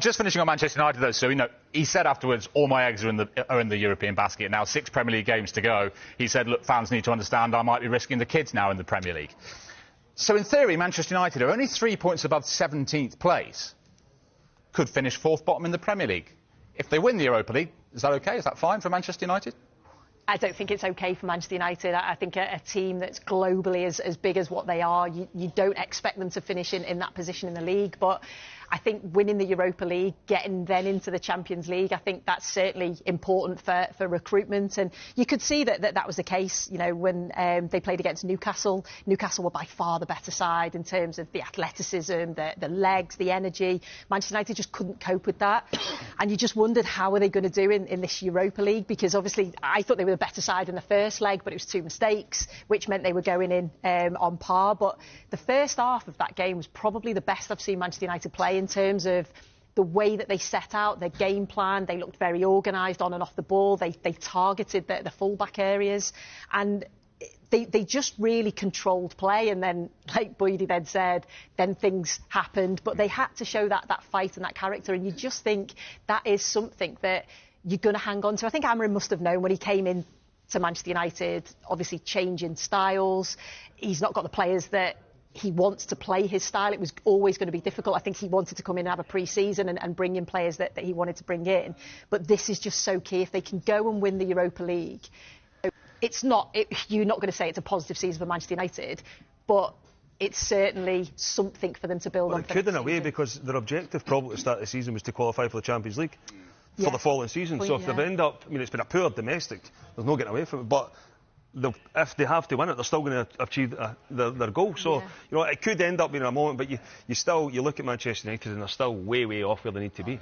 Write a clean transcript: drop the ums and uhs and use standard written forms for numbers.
Just finishing on Manchester United, though, so, he said afterwards, all my eggs are in the European basket. Now, 6 Premier League games to go. He said, look, fans need to understand I might be risking the kids now in the Premier League. So, in theory, Manchester United are only 3 points above 17th place. Could finish 4th bottom in the Premier League. If they win the Europa League, is that OK? Is that fine for Manchester United? I don't think it's OK for Manchester United. I think a team that's globally as big as what they are, you don't expect them to finish in that position in the league. But I think winning the Europa League, getting then into the Champions League, I think that's certainly important for recruitment. And you could see that was the case, when they played against Newcastle. Newcastle were by far the better side in terms of the athleticism, the legs, the energy. Manchester United just couldn't cope with that. And you just wondered how are they going to do in this Europa League, because obviously I thought they were the better side in the first leg, but it was 2 mistakes, which meant they were going in on par. But the first half of that game was probably the best I've seen Manchester United play in terms of the way that they set out their game plan. They looked very organised on and off the ball. They targeted the full-back areas, and they just really controlled play. And then, like Boydie then said, then things happened. But they had to show that fight and that character. And you just think that is something that you're going to hang on to. I think Amorim must have known when he came in to Manchester United, obviously changing styles. He's not got the players that he wants to play his style. It was always going to be difficult. I think he wanted to come in and have a pre-season and bring in players that he wanted to bring in. But this is just so key. If they can go and win the Europa League, you're not going to say it's a positive season for Manchester United, but it's certainly something for them to build on. It could in a way, because their objective probably to start the season was to qualify for the Champions League for the following season. So if they've ended up, it's been a poor domestic, there's no getting away from it, but if they have to win it, they're still going to achieve their goal. So, it could end up being a moment, but you look at Manchester United and they're still way, way off where they need to be.